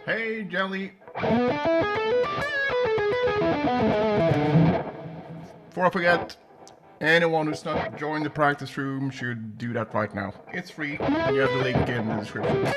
Hey, Jelly. Before I forget, anyone who's not joined the practice room should do that right now. It's free, and you have the link in the description.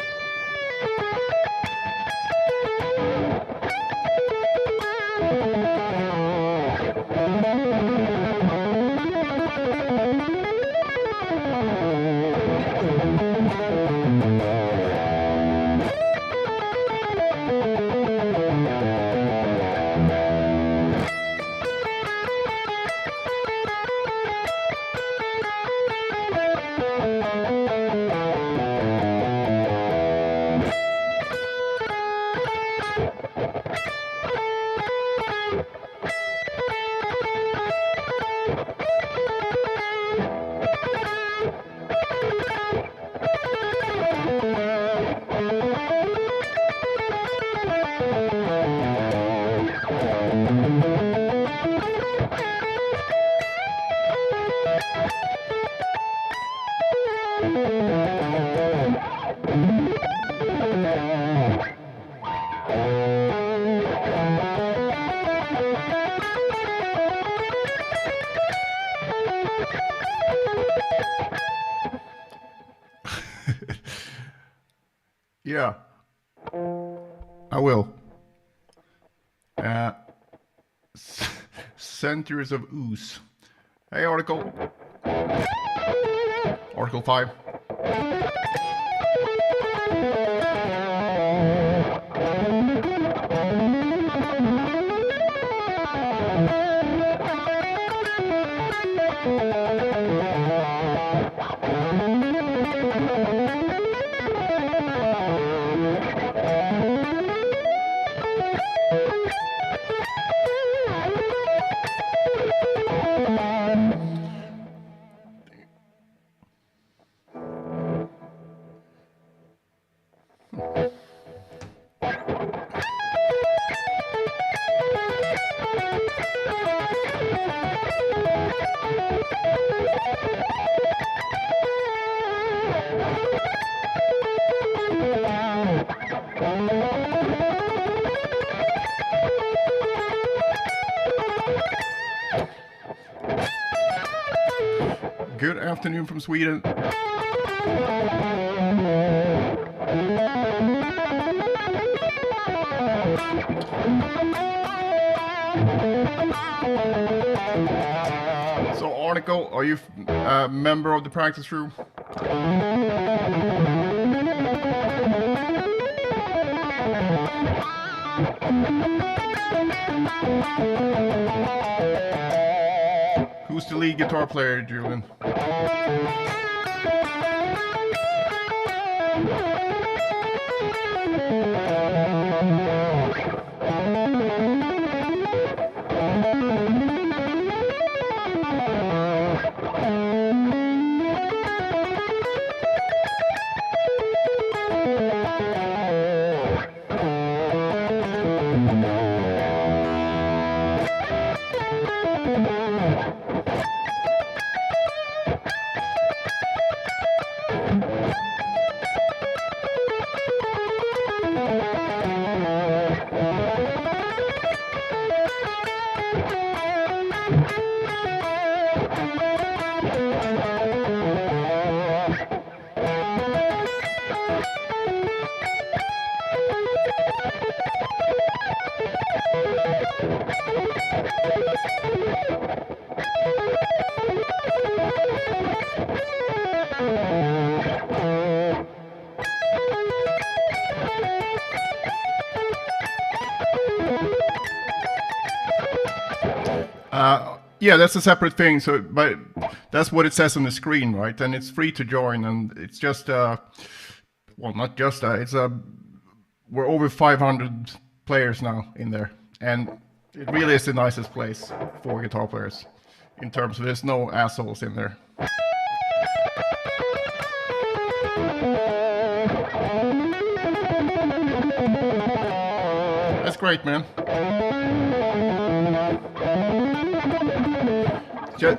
Yeah, I will. Centuries of Ooze. Hey, Article. Article 5. Good afternoon from Sweden. So, Article, are you a member of the practice room? Who's the lead guitar player, Julian? Yeah, that's a separate thing. So, but that's what it says on the screen, right? And it's free to join, and it's just well, not just it's we're over 500 players now in there, and it really is the nicest place for guitar players in terms of there's no assholes in there. That's great, man.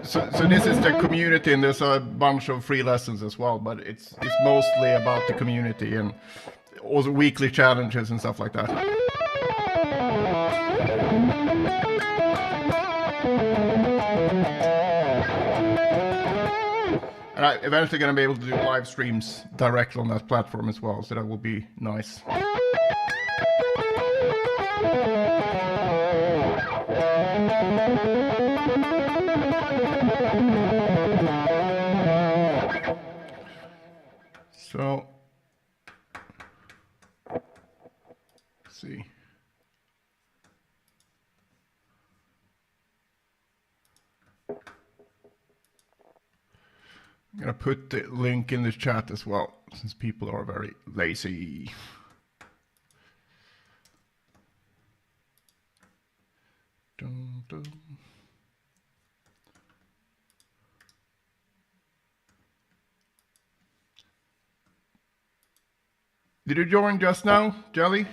So this is the community, and there's a bunch of free lessons as well, but it's mostly about the community and also weekly challenges and stuff like that. And I'm eventually going to be able to do live streams directly on that platform as well, so that will be nice. So, let's see. I'm gonna put the link in the chat as well, since people are very lazy. Dun, dun. Did you join just now, Jelly?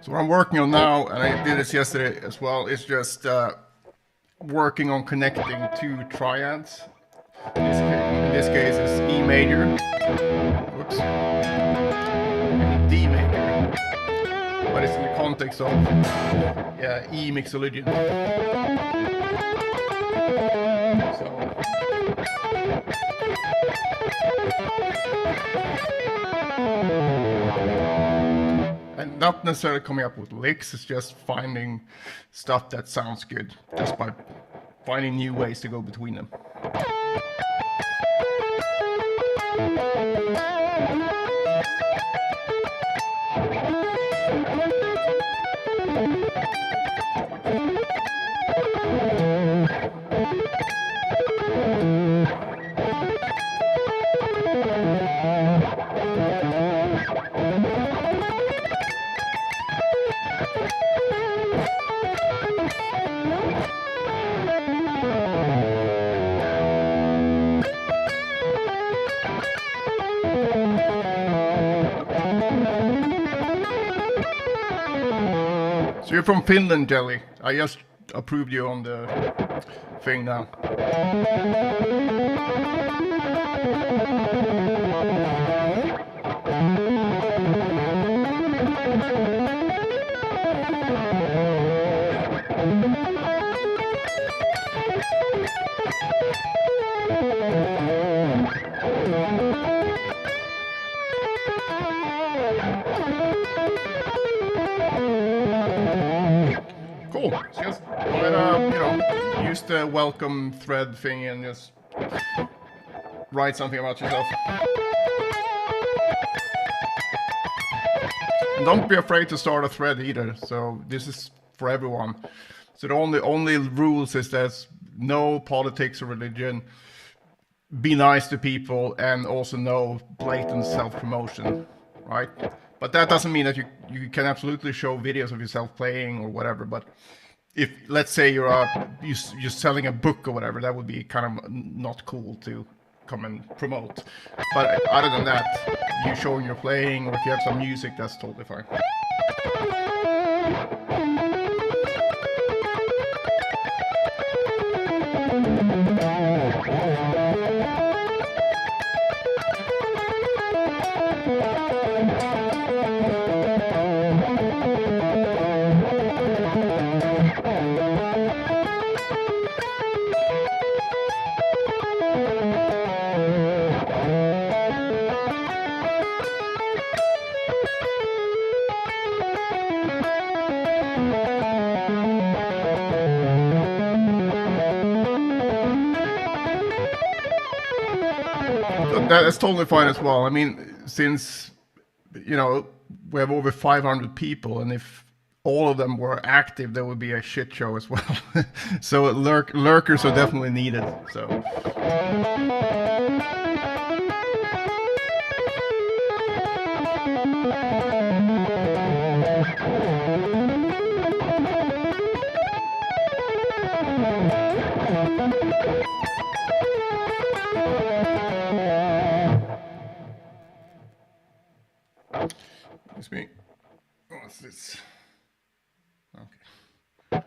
So what I'm working on now, and I did this yesterday as well, is just working on connecting two triads. In this case, it's E major, whoops, and D major, but it's in the context of E mixolydian. So. And not necessarily coming up with licks, it's just finding stuff that sounds good, just by finding new ways to go between them. So you're from Finland, Jelly. I just approved you on the thing now. Cool. So just use the welcome thread thing and just write something about yourself. And don't be afraid to start a thread either. So this is for everyone. So the only rules is there's no politics or religion. Be nice to people, and also no blatant self-promotion, right? But that doesn't mean that you can absolutely show videos of yourself playing or whatever. But if, let's say you're selling a book or whatever, that would be kind of not cool to come and promote. But other than that, you showing your playing, or if you have some music, that's totally fine. that's totally fine as well. I mean, since we have over 500 people, and if all of them were active, there would be a shit show as well. So lurkers are definitely needed. So. Excuse me. What's this? Okay.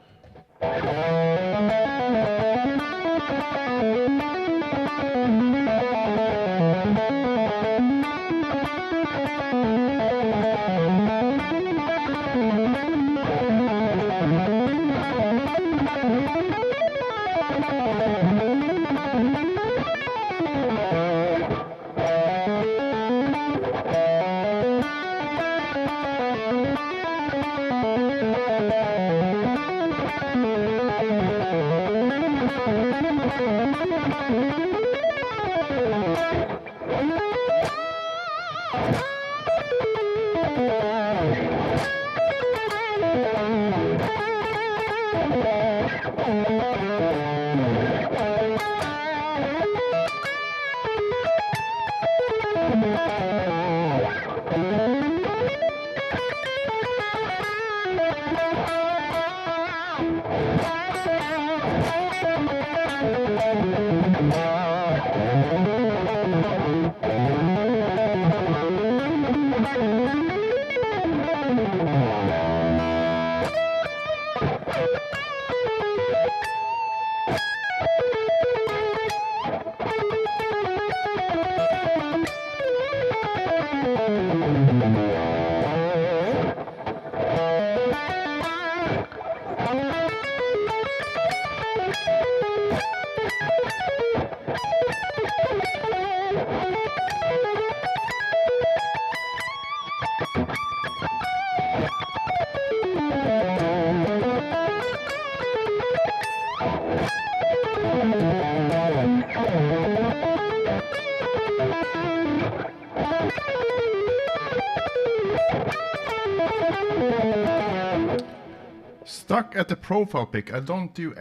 Stuck at the profile pic. I don't do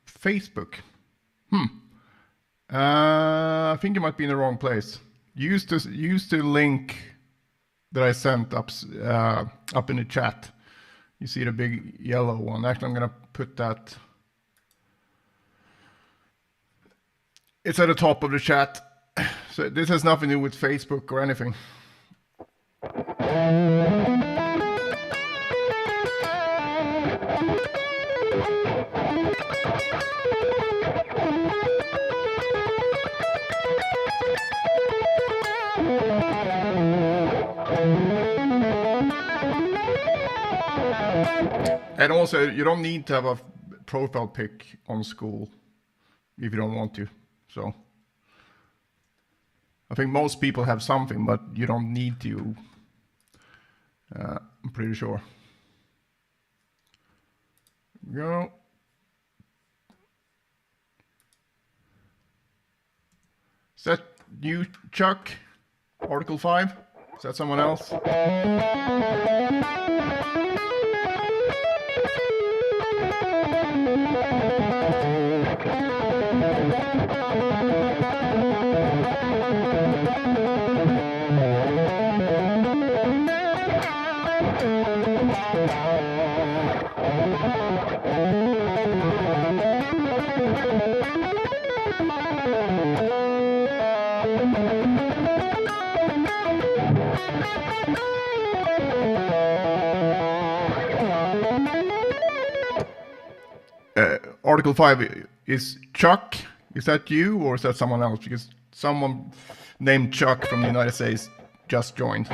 Facebook. I think you might be in the wrong place. Use the link that I sent up in the chat. You see the big yellow one. Actually, I'm gonna put that. It's at the top of the chat. So this has nothing to do with Facebook or anything. And also, you don't need to have a profile pic on school if you don't want to. So I think most people have something, but you don't need to. I'm pretty sure. Go. Is that you, Chuck? Article 5? Is that someone else? Article 5 is Chuck. Is that you or is that someone else? Because someone named Chuck from the United States just joined.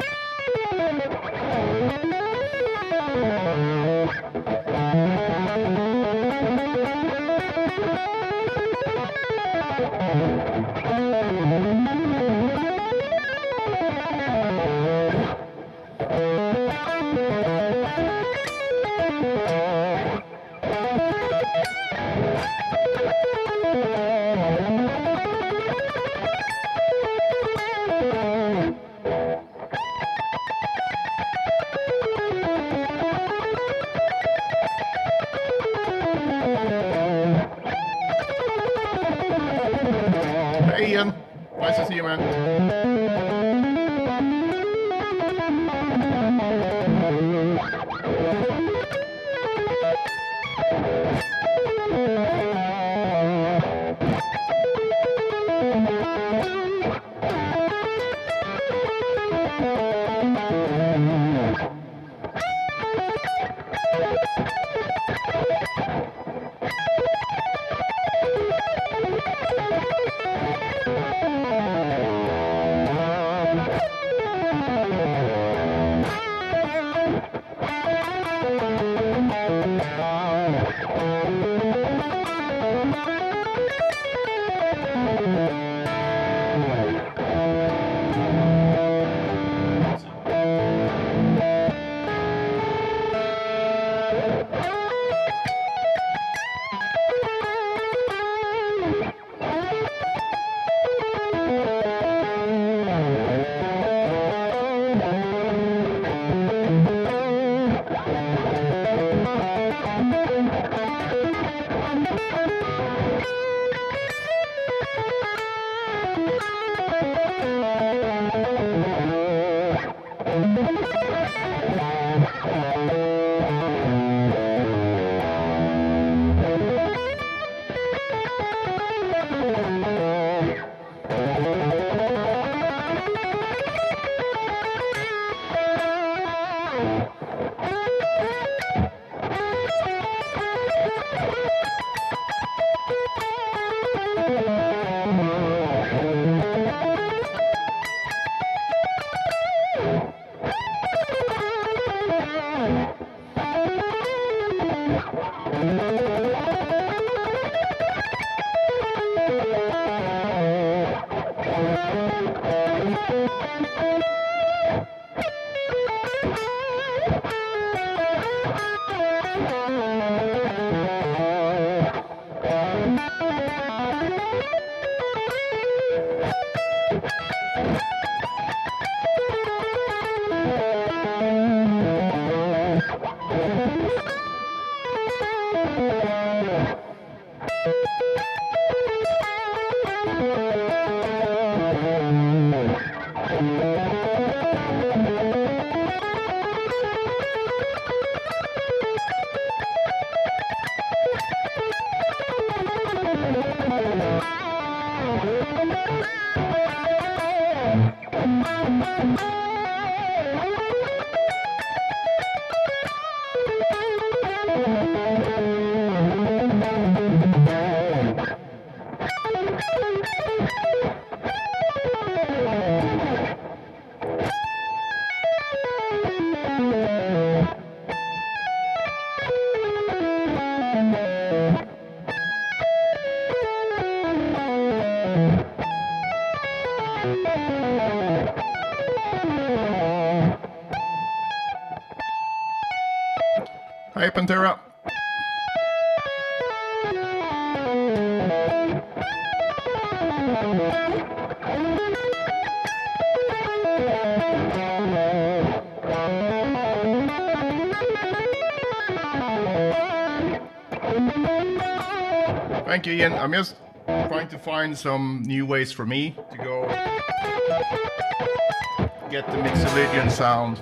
went. Hey, Pantera. Thank you, Ian. I'm just trying to find some new ways for me to go get the Mixolydian sound,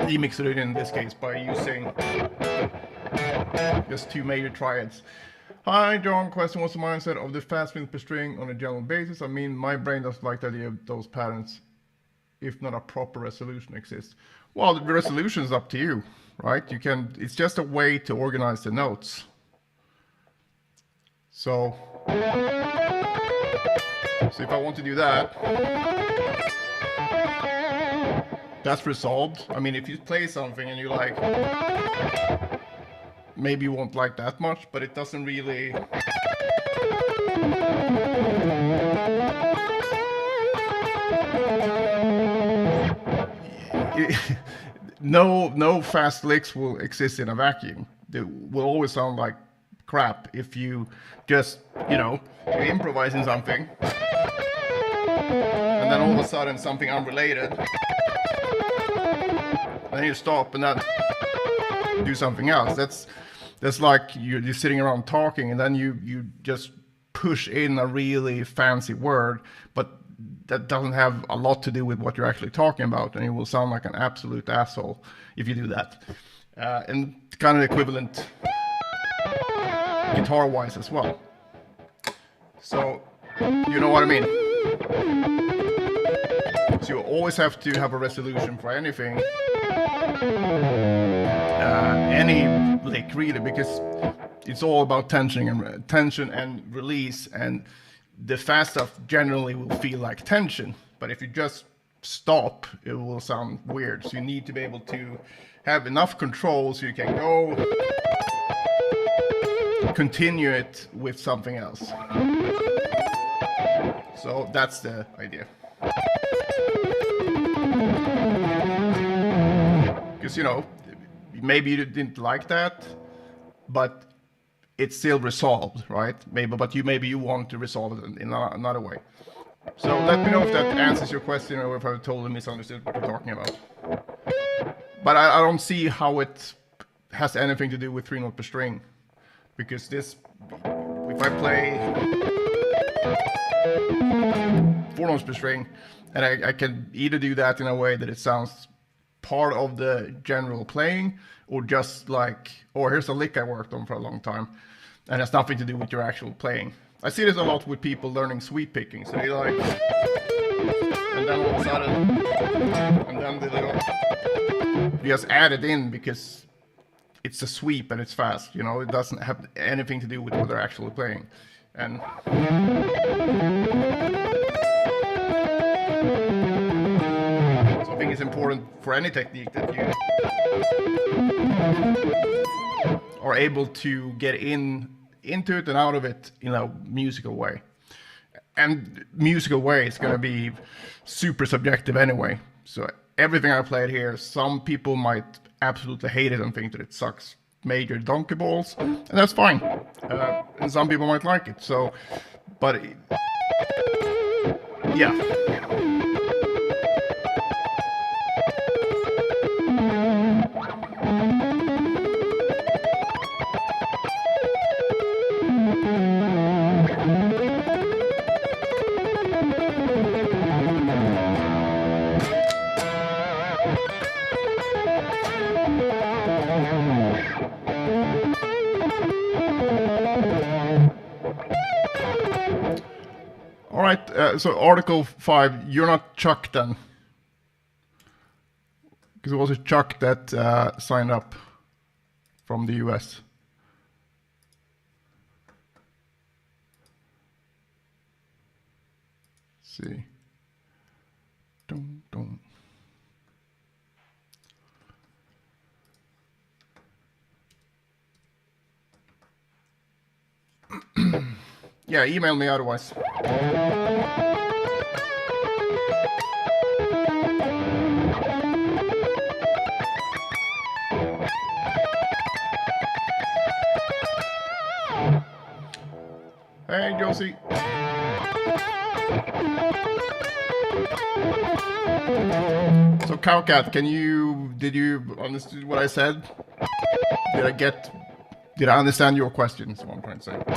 the Mixolydian in this case, by using just two major triads. Hi, John. Question: what's the mindset of the fast spin per string on a general basis? I mean, my brain doesn't like the idea of those patterns if not a proper resolution exists. Well, the resolution is up to you, right? You can. It's just a way to organize the notes. So if I want to do that, that's resolved. I mean, if you play something and you like, maybe you won't like that much, but it doesn't really. No fast licks will exist in a vacuum. They will always sound like crap if you just, you're improvising something and then all of a sudden something unrelated, and then you stop and then do something else. That's like you're sitting around talking and then you just push in a really fancy word, but that doesn't have a lot to do with what you're actually talking about, and you will sound like an absolute asshole if you do that. And kind of equivalent guitar-wise as well. So, you know what I mean? So you always have to have a resolution for anything, any lick really, because it's all about tension and release, and the fast stuff generally will feel like tension, but if you just stop, it will sound weird. So you need to be able to have enough control so you can go continue it with something else. So that's the idea. Because, you know, maybe you didn't like that, but it's still resolved, right? Maybe you want to resolve it in another way. So let me know if that answers your question, or if I've totally misunderstood what you're talking about. But I don't see how it has anything to do with 3 notes per string, because this, if I play 4 notes per string, and I can either do that in a way that it sounds part of the general playing, or just like, oh, here's a lick I worked on for a long time, and has nothing to do with your actual playing. I see this a lot with people learning sweep picking. So they like, and then all of a sudden, and then they just add it in because it's a sweep and it's fast. You know, it doesn't have anything to do with what they're actually playing. And so I think it's important for any technique that you are able to get into it and out of it in a musical way. And musical way is going to be super subjective anyway. So everything I played here, some people might absolutely hate it and think that it sucks major donkey balls, and that's fine. And some people might like it. So, but yeah. All right, so Article 5, you're not Chuck then? Because it was Chuck that signed up from the US. Let's see. Don't. Yeah, email me otherwise. Hey, Josie. So, Cowcat, did you understand what I said? Did I understand your question, is what I'm trying to say.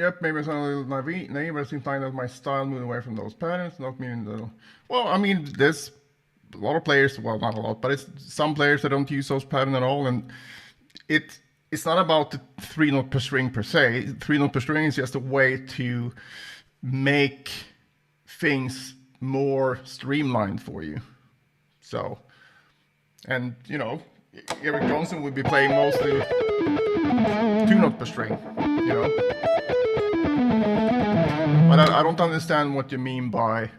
Yep, maybe I sound a little naive, but I seem to find that my style moved away from those patterns, not meaning that. Well, I mean, there's a lot of players, well, not a lot, but it's some players that don't use those patterns at all, and it's not about the 3 note per string per se. 3 note per string is just a way to make things more streamlined for you. So, and you know, Eric Johnson would be playing mostly 2 note per string, you know. But I don't understand what you mean by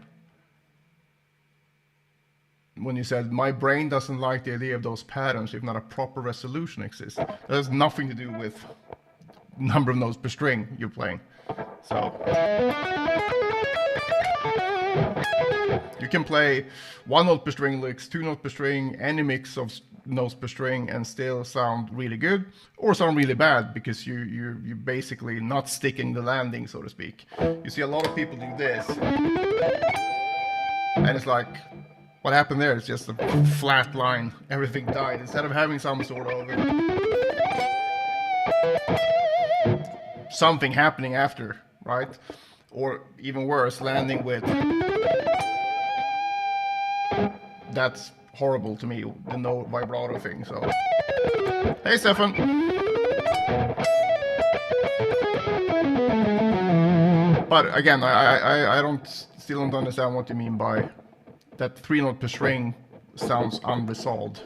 when you said my brain doesn't like the idea of those patterns if not a proper resolution exists. That has nothing to do with number of notes per string you're playing. So you can play 1 note per string licks, 2 note per string, any mix of notes per string, and still sound really good or sound really bad because you're basically not sticking the landing, so to speak. You see a lot of people do this, and it's like, what happened there? It's just a flat line. Everything died. Instead of having some sort of something happening after, right? Or even worse, landing with. That's horrible to me, the no vibrato thing. So, hey, Stefan. But again, I still don't understand what you mean by that 3 note per string sounds unresolved.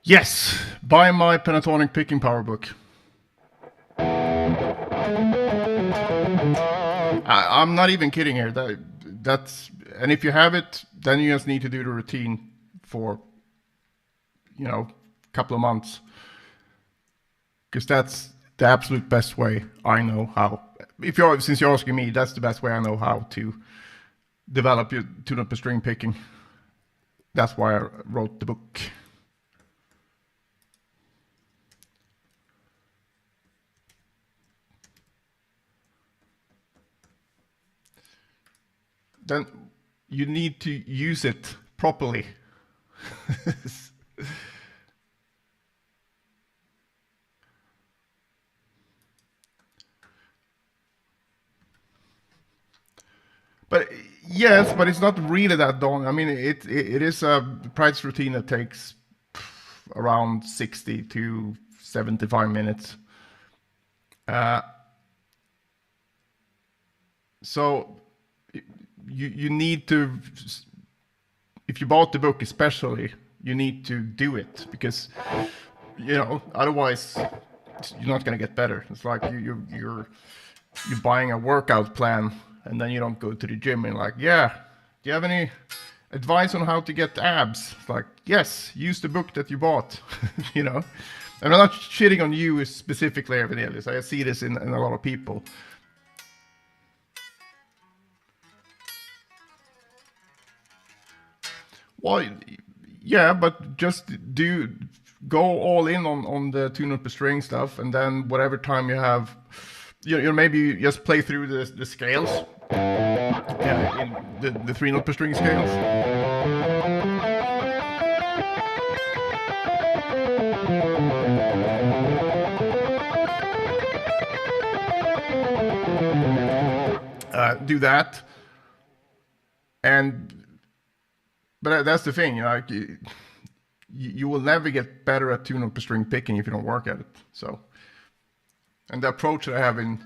Yes, buy my pentatonic picking power book. I'm not even kidding here. That's and if you have it, then you just need to do the routine for, you know, a couple of months, because that's the absolute best way I know how. Since you're asking me, that's the best way I know how to develop your 2 note per string picking. That's why I wrote the book. Then you need to use it properly. But yes, but it's not really that long. I mean, it is a practice routine that takes around 60 to 75 minutes. So you need to, if you bought the book especially, you need to do it, because, you know, otherwise you're not going to get better. It's like you're buying a workout plan and then you don't go to the gym and like, yeah, do you have any advice on how to get abs? It's like, yes, use the book that you bought. You know, and I'm not shitting on you specifically, Evangelis. I see this in a lot of people. Well, yeah, but just go all in on the tune up the string stuff, and then whatever time you have, maybe just play through the scales, in the 3-note per string scales. Do that, but that's the thing, like you will never get better at tune-up per string picking if you don't work at it. So, and the approach that I have in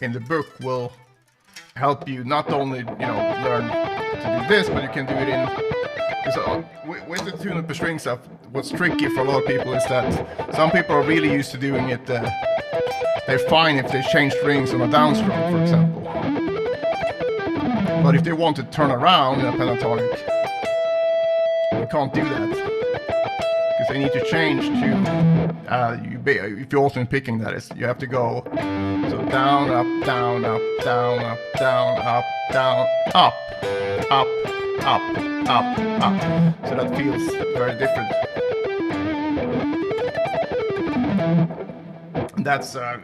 the book will help you not only learn to do this, but you can do it in. So with the tune-up per string stuff, what's tricky for a lot of people is that some people are really used to doing it. They're fine if they change strings on a downstroke, for example. But if they want to turn around in a pentatonic, you can't do that because they need to change to. If you're alternate picking, that is, you have to go so down, up, down, up, down, up, down, up, down, up, up, up, up, up. So that feels very different. And that's a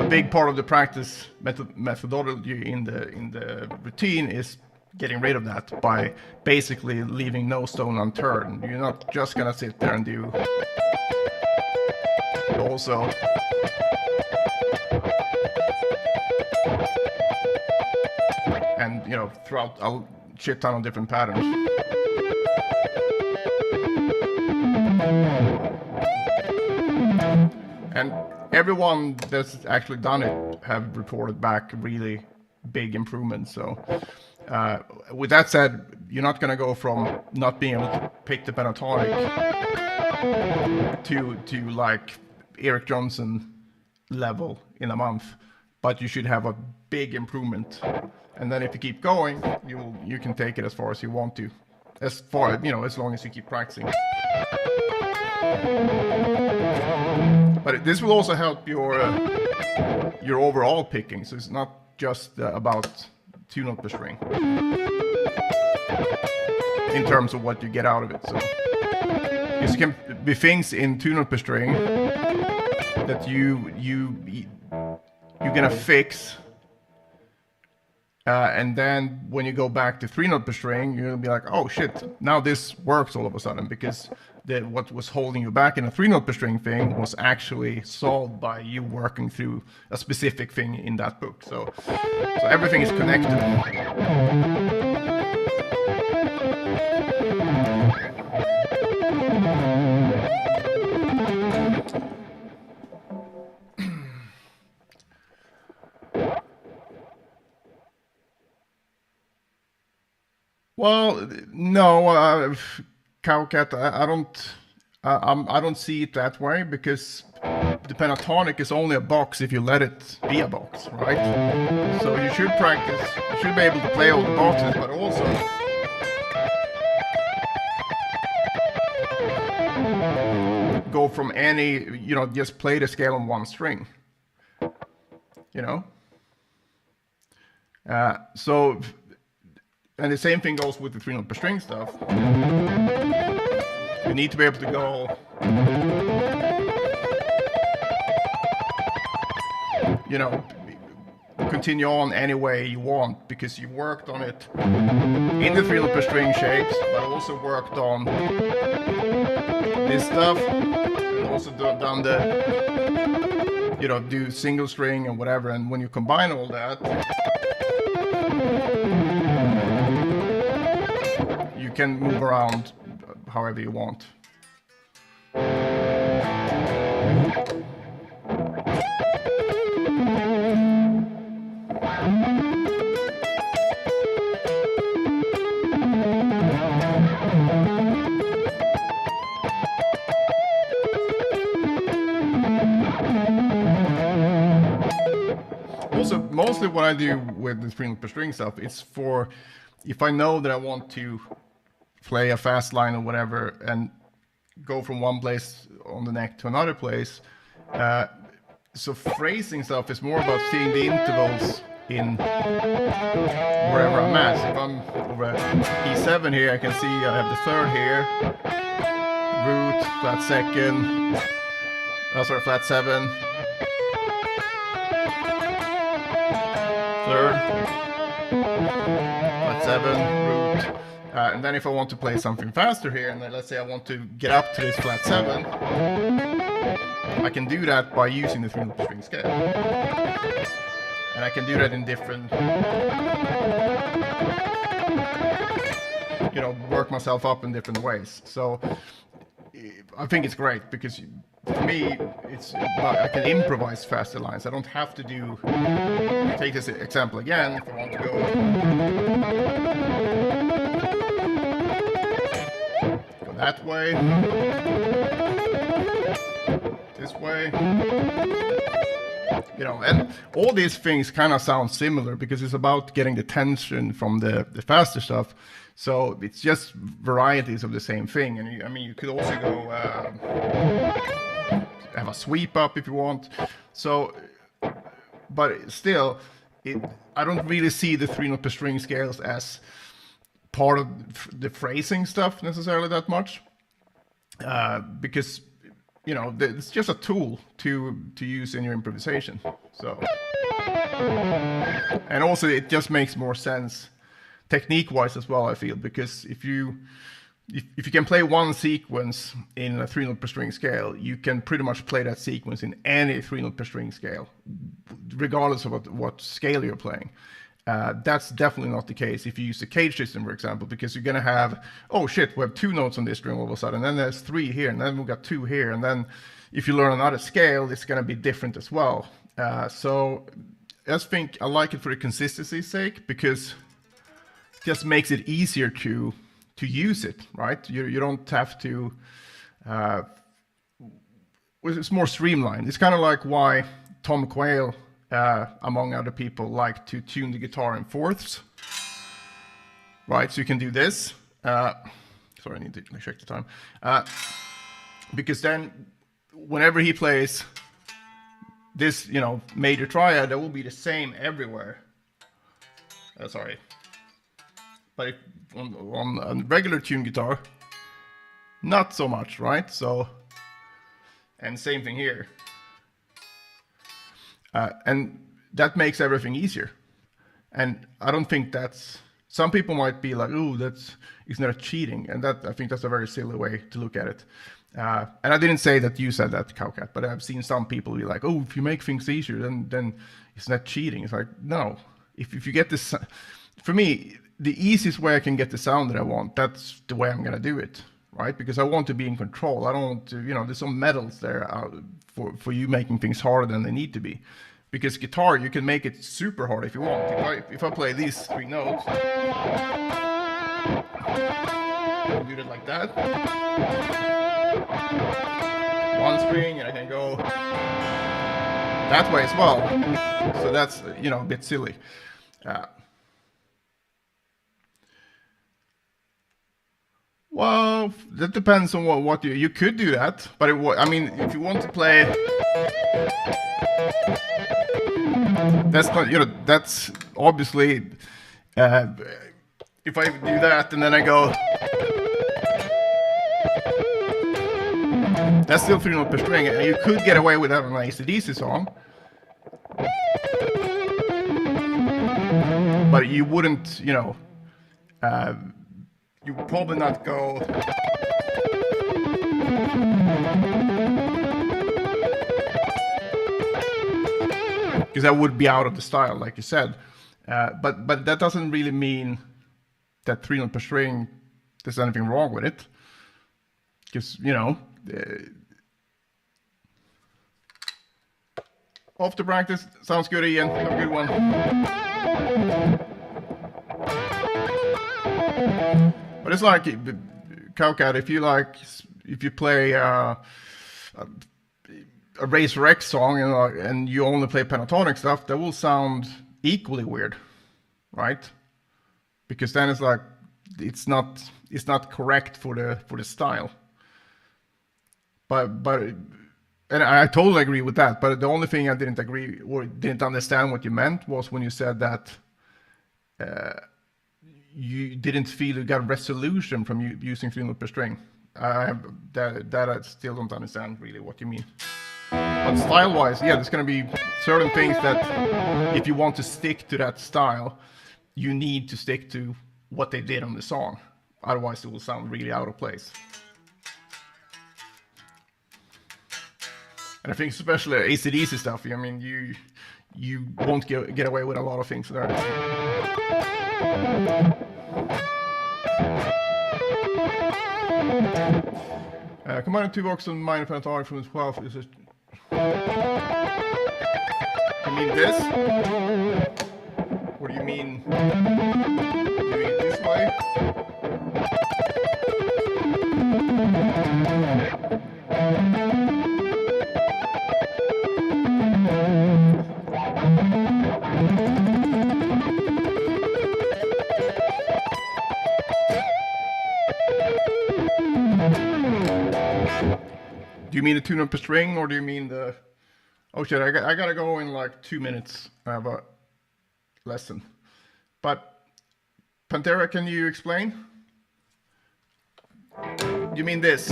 big part of the practice methodology in the routine is getting rid of that by basically leaving no stone unturned. You're not just gonna sit there and do. Also, and throughout a shit ton of different patterns. And everyone that's actually done it have reported back really big improvements. So with that said, you're not going to go from not being able to pick the pentatonic to like Eric Johnson level in a month, but you should have a big improvement. And then if you keep going, you can take it as far as you want to, as long as you keep practicing. But this will also help your overall picking. So it's not just about tune-up per string in terms of what you get out of it. So because there can be things in tune-up per string that you're gonna fix, and then when you go back to 3-note per string, you're gonna be like, oh shit, now this works all of a sudden, because what was holding you back in a 3-note per string thing was actually solved by you working through a specific thing in that book. So everything is connected. Well, no, Cowcat, I don't see it that way, because the pentatonic is only a box if you let it be a box, right? So you should practice, you should be able to play all the boxes, but also go from any, just play the scale on one string, so. And the same thing goes with the 3-note per string stuff. You need to be able to go, continue on any way you want, because you worked on it in the 3-note per string shapes, but also worked on this stuff, and also done the, do single string and whatever. And when you combine all that, you can move around however you want. Also, mostly what I do with the 3-note per string stuff, it's for if I know that I want to play a fast line or whatever and go from one place on the neck to another place. So phrasing stuff is more about seeing the intervals in wherever I'm at. So if I'm over at E7 here, I can see I have the third here, root, flat second, sorry, flat 7, third, flat 7, root. And then if I want to play something faster here, and then let's say I want to get up to this flat 7, I can do that by using the 3-note per string scale. And I can do that in different, work myself up in different ways. So I think it's great because for me, I can improvise faster lines. I don't have to take this example again, if I want to go that way, this way, and all these things kind of sound similar because it's about getting the tension from the faster stuff. So it's just varieties of the same thing. And you could also go have a sweep up if you want. So, but still, I don't really see the 3-note per string scales as part of the phrasing stuff necessarily that much, because it's just a tool to use in your improvisation. So, and also it just makes more sense technique-wise as well, I feel, because if you can play one sequence in a 3-note per string scale, you can pretty much play that sequence in any 3-note per string scale, regardless of what scale you're playing. That's definitely not the case if you use the cage system, for example, because you're going to have, oh shit, we have 2 notes on this string all of a sudden, and then there's 3 here, and then we've got 2 here, and then if you learn another scale, it's going to be different as well. So I just think I like it for the consistency's sake, because it just makes it easier to use it, right? You don't have to, it's more streamlined. It's kind of like why Tom Quayle, among other people, like to tune the guitar in fourths, right? So you can do this. Sorry, I need to check the time. Because then, whenever he plays this, major triad, that will be the same everywhere. Sorry. But on a regular tuned guitar, not so much, right? So, and same thing here. And that makes everything easier. And I don't think some people might be like, oh, isn't that cheating? And I think that's a very silly way to look at it. And I didn't say that you said that, Cowcat, but I've seen some people be like, oh, if you make things easier, then it's not cheating. It's like, no. If you get this, for me, the easiest way I can get the sound that I want, that's the way I'm going to do it, right? Because I want to be in control. I don't want to, there's some medals there for you making things harder than they need to be. Because guitar, you can make it super hard if you want. If I play these 3 notes, I can do it like that. One string, and I can go that way as well. So that's, a bit silly. Well, that depends on what you could do that, but if you want to play, that's not, that's obviously, if I do that and then I go, that's still 3-note per string, and you could get away with that on an AC/DC song, but you wouldn't, you would probably not go because that would be out of the style, like you said. But that doesn't really mean that 3-note per string, there's anything wrong with it. Because, off the practice, sounds good, Ian. Have a good one. But it's like, Cowcat, if you play a Razor X song and you only play pentatonic stuff, that will sound equally weird, right? Because then it's like it's not correct for the style. But and I totally agree with that. But the only thing I didn't agree or didn't understand what you meant was when you said that you didn't feel you got resolution from using 3-note per string. that I still don't understand really what you mean. But style-wise, yeah, there's gonna be certain things that if you want to stick to that style, you need to stick to what they did on the song. Otherwise, it will sound really out of place. And I think especially AC/DC stuff, I mean, you won't get away with a lot of things there. Combine 2 vox and minor pentatonic from the 12th is you mean this? Or do you mean doing it this way? Do you mean the tune up a string, or do you mean the... Oh shit, I gotta go in like 2 minutes. I have a lesson. But, Pantera, can you explain? You mean this?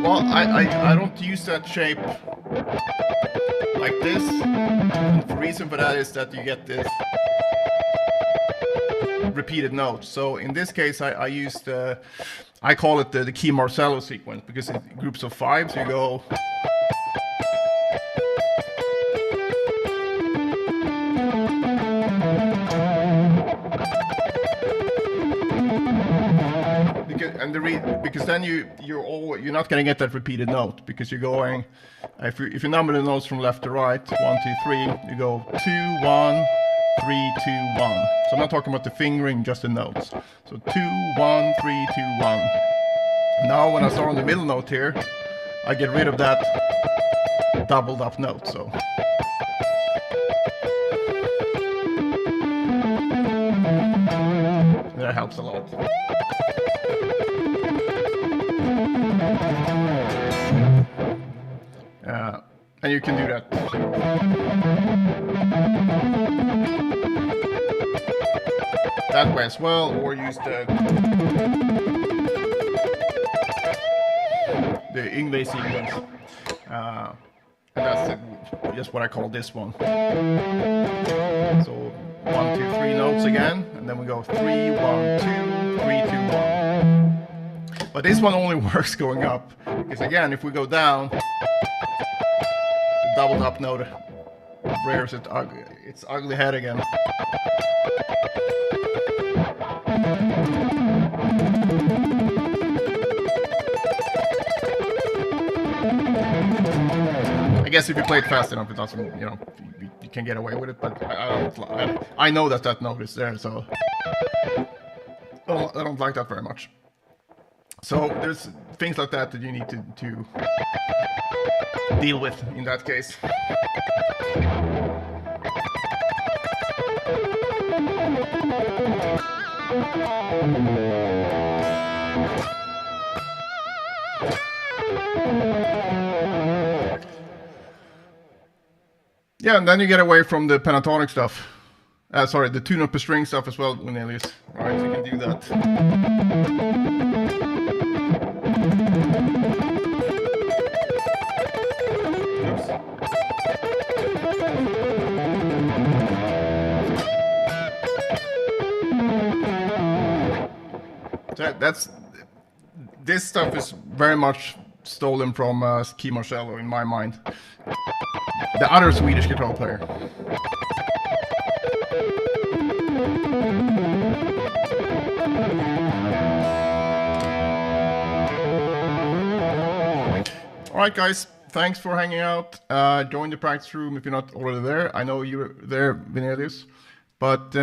Well, I don't use that shape like this. And the reason for that is that you get this repeated notes. So in this case, I used I call it the key Marcello sequence, because it's groups of 5. So you go. Because then you're not going to get that repeated note, because you're going, if you number the notes from left to right, 1, 2, 3, you go 2, 1, 3, 2, 1. So I'm not talking about the fingering, just the notes. So 2, 1, 3, 2, 1. Now when I start on the middle note here, I get rid of that doubled up note. So that helps a lot. And you can do that. That way as well, or use the Ingve sequence. And that's just what I call this one. So 1, 2, 3 notes again, and then we go 3, 1, 2, 3, 2, 1. But this one only works going up, because again, if we go down, the doubled up note rears its ugly head again. I guess if you play it fast enough, it doesn't, you can get away with it, but I know that note is there, so I don't like that very much. So there's things like that you need to deal with in that case. Yeah, and then you get away from the pentatonic stuff. Sorry, the tune up a string stuff as well, Cornelius. Alright, so you can do that. This stuff is very much stolen from Key Marcello in my mind. The other Swedish guitar player. Alright guys, thanks for hanging out. Join the practice room if you're not already there. I know you're there, Vinelius. But